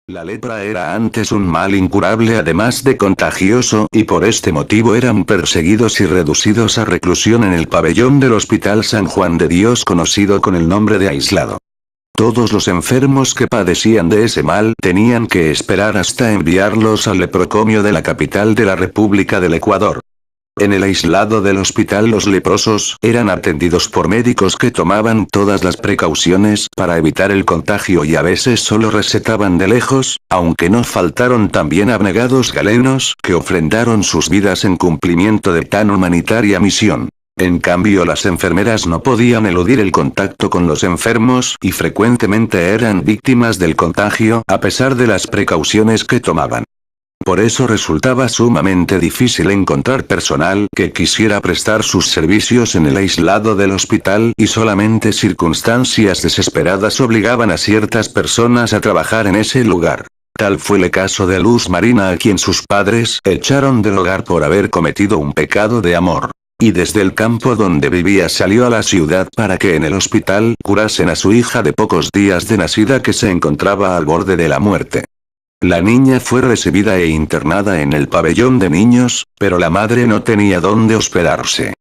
La lepra era antes un mal incurable además de contagioso, y por este motivo eran perseguidos y reducidos a reclusión en el pabellón del Hospital San Juan de Dios, conocido con el nombre de Aislado. Todos los enfermos que padecían de ese mal tenían que esperar hasta enviarlos al leprocomio de la capital de la República del Ecuador. En el aislado del hospital los leprosos eran atendidos por médicos que tomaban todas las precauciones para evitar el contagio y a veces solo recetaban de lejos, aunque no faltaron también abnegados galenos que ofrendaron sus vidas en cumplimiento de tan humanitaria misión. En cambio, las enfermeras no podían eludir el contacto con los enfermos y frecuentemente eran víctimas del contagio a pesar de las precauciones que tomaban. Por eso resultaba sumamente difícil encontrar personal que quisiera prestar sus servicios en el aislado del hospital y solamente circunstancias desesperadas obligaban a ciertas personas a trabajar en ese lugar. Tal fue el caso de Luz Marina, a quien sus padres echaron del hogar por haber cometido un pecado de amor. Y desde el campo donde vivía salió a la ciudad para que en el hospital curasen a su hija de pocos días de nacida que se encontraba al borde de la muerte. La niña fue recibida e internada en el pabellón de niños, pero la madre no tenía dónde hospedarse.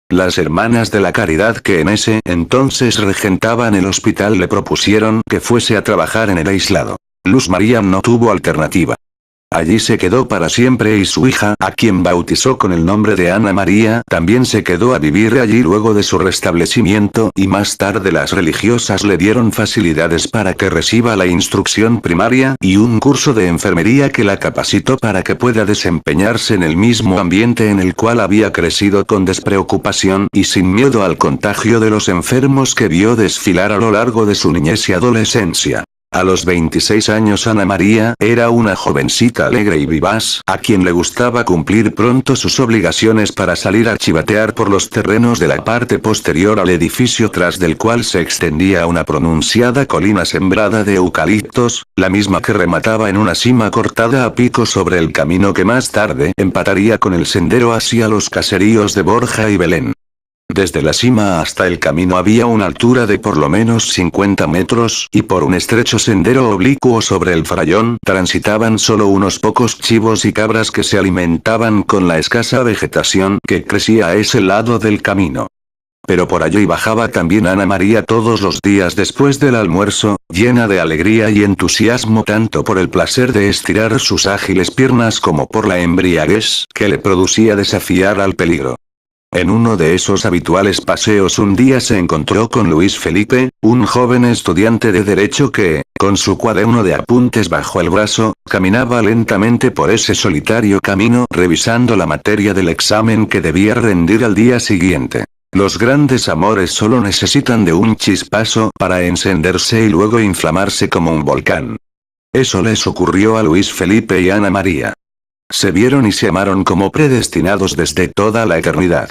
Las hermanas de la caridad que en ese entonces regentaban el hospital le propusieron que fuese a trabajar en el aislado. Luz María no tuvo alternativa. Allí se quedó para siempre y su hija, a quien bautizó con el nombre de Ana María, también se quedó a vivir allí luego de su restablecimiento y más tarde las religiosas le dieron facilidades para que reciba la instrucción primaria y un curso de enfermería que la capacitó para que pueda desempeñarse en el mismo ambiente en el cual había crecido con despreocupación y sin miedo al contagio de los enfermos que vio desfilar a lo largo de su niñez y adolescencia. A los 26 años Ana María era una jovencita alegre y vivaz, a quien le gustaba cumplir pronto sus obligaciones para salir a chivatear por los terrenos de la parte posterior al edificio tras del cual se extendía una pronunciada colina sembrada de eucaliptos, la misma que remataba en una cima cortada a pico sobre el camino que más tarde empataría con el sendero hacia los caseríos de Borja y Belén. Desde la cima hasta el camino había una altura de por lo menos 50 metros, y por un estrecho sendero oblicuo sobre el farallón transitaban solo unos pocos chivos y cabras que se alimentaban con la escasa vegetación que crecía a ese lado del camino. Pero por allí bajaba también Ana María todos los días después del almuerzo, llena de alegría y entusiasmo tanto por el placer de estirar sus ágiles piernas como por la embriaguez que le producía desafiar al peligro. En uno de esos habituales paseos un día se encontró con Luis Felipe, un joven estudiante de Derecho que, con su cuaderno de apuntes bajo el brazo, caminaba lentamente por ese solitario camino revisando la materia del examen que debía rendir al día siguiente. Los grandes amores solo necesitan de un chispazo para encenderse y luego inflamarse como un volcán. Eso les ocurrió a Luis Felipe y Ana María. Se vieron y se amaron como predestinados desde toda la eternidad.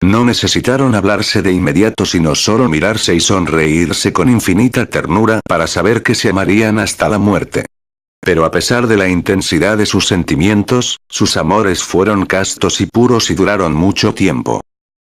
No necesitaron hablarse de inmediato sino solo mirarse y sonreírse con infinita ternura para saber que se amarían hasta la muerte. Pero a pesar de la intensidad de sus sentimientos, sus amores fueron castos y puros y duraron mucho tiempo.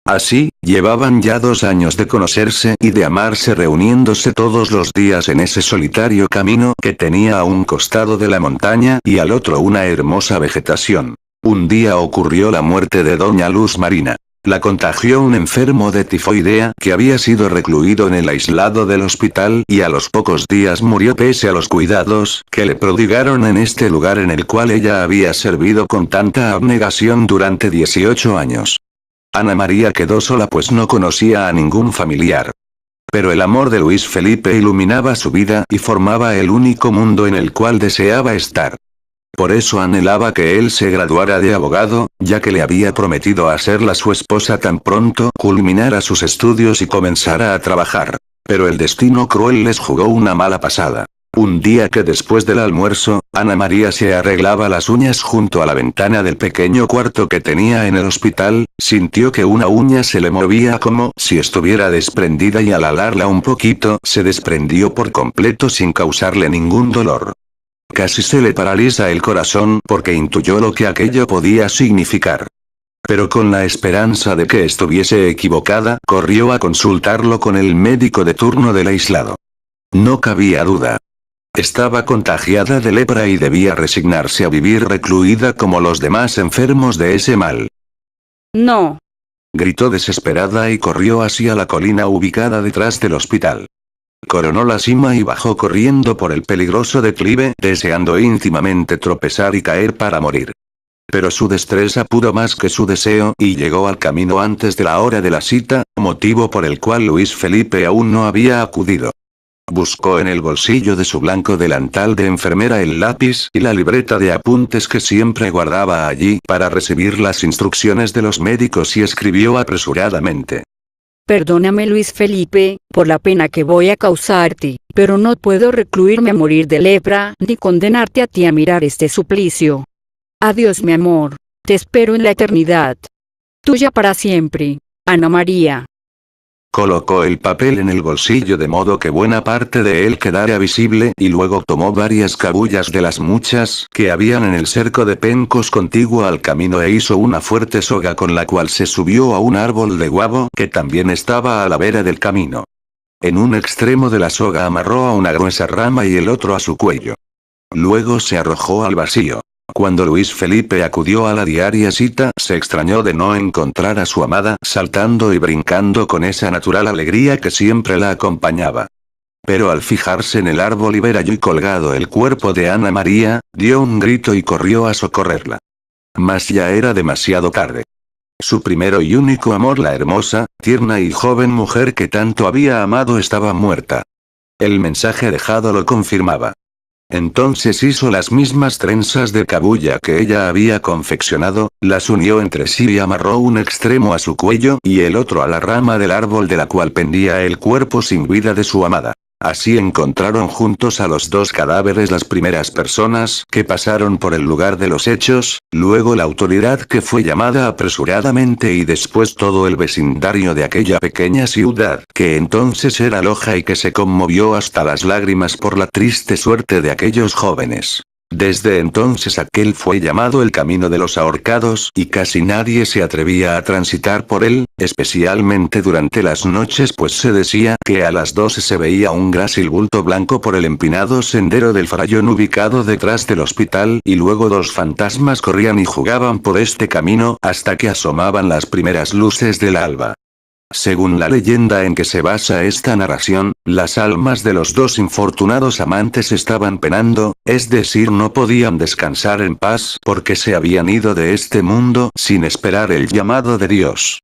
Así, llevaban ya 2 años de conocerse y de amarse reuniéndose todos los días en ese solitario camino que tenía a un costado de la montaña y al otro una hermosa vegetación. Un día ocurrió la muerte de doña Luz Marina. La contagió un enfermo de tifoidea que había sido recluido en el aislado del hospital y a los pocos días murió pese a los cuidados que le prodigaron en este lugar en el cual ella había servido con tanta abnegación durante 18 años. Ana María quedó sola pues no conocía a ningún familiar. Pero el amor de Luis Felipe iluminaba su vida y formaba el único mundo en el cual deseaba estar. Por eso anhelaba que él se graduara de abogado, ya que le había prometido hacerla su esposa tan pronto culminara sus estudios y comenzara a trabajar. Pero el destino cruel les jugó una mala pasada. Un día que después del almuerzo, Ana María se arreglaba las uñas junto a la ventana del pequeño cuarto que tenía en el hospital, sintió que una uña se le movía como si estuviera desprendida y al alarla un poquito se desprendió por completo sin causarle ningún dolor. Casi se le paraliza el corazón porque intuyó lo que aquello podía significar. Pero con la esperanza de que estuviese equivocada, corrió a consultarlo con el médico de turno del aislado. No cabía duda. Estaba contagiada de lepra y debía resignarse a vivir recluida como los demás enfermos de ese mal. No. Gritó desesperada y corrió hacia la colina ubicada detrás del hospital. Coronó la cima y bajó corriendo por el peligroso declive, deseando íntimamente tropezar y caer para morir. Pero su destreza pudo más que su deseo, y llegó al camino antes de la hora de la cita, motivo por el cual Luis Felipe aún no había acudido. Buscó en el bolsillo de su blanco delantal de enfermera el lápiz y la libreta de apuntes que siempre guardaba allí para recibir las instrucciones de los médicos y escribió apresuradamente. Perdóname Luis Felipe, por la pena que voy a causarte, pero no puedo recluirme a morir de lepra, ni condenarte a ti a mirar este suplicio. Adiós mi amor, te espero en la eternidad. Tuya para siempre, Ana María. Colocó el papel en el bolsillo de modo que buena parte de él quedara visible y luego tomó varias cabullas de las muchas que habían en el cerco de pencos contiguo al camino e hizo una fuerte soga con la cual se subió a un árbol de guavo que también estaba a la vera del camino. En un extremo de la soga amarró a una gruesa rama y el otro a su cuello. Luego se arrojó al vacío. Cuando Luis Felipe acudió a la diaria cita, se extrañó de no encontrar a su amada saltando y brincando con esa natural alegría que siempre la acompañaba. Pero al fijarse en el árbol y ver allí colgado el cuerpo de Ana María, dio un grito y corrió a socorrerla. Mas ya era demasiado tarde. Su primero y único amor, la hermosa, tierna y joven mujer que tanto había amado, estaba muerta. El mensaje dejado lo confirmaba. Entonces hizo las mismas trenzas de cabuya que ella había confeccionado, las unió entre sí y amarró un extremo a su cuello y el otro a la rama del árbol de la cual pendía el cuerpo sin vida de su amada. Así encontraron juntos a los dos cadáveres las primeras personas que pasaron por el lugar de los hechos, luego la autoridad que fue llamada apresuradamente y después todo el vecindario de aquella pequeña ciudad, que entonces era Loja y que se conmovió hasta las lágrimas por la triste suerte de aquellos jóvenes. Desde entonces aquel fue llamado el Camino de los Ahorcados y casi nadie se atrevía a transitar por él, especialmente durante las noches, pues se decía que a las 12 se veía un grácil bulto blanco por el empinado sendero del Farallón ubicado detrás del hospital y luego dos fantasmas corrían y jugaban por este camino hasta que asomaban las primeras luces del alba. Según la leyenda en que se basa esta narración, las almas de los dos infortunados amantes estaban penando, es decir, no podían descansar en paz porque se habían ido de este mundo sin esperar el llamado de Dios.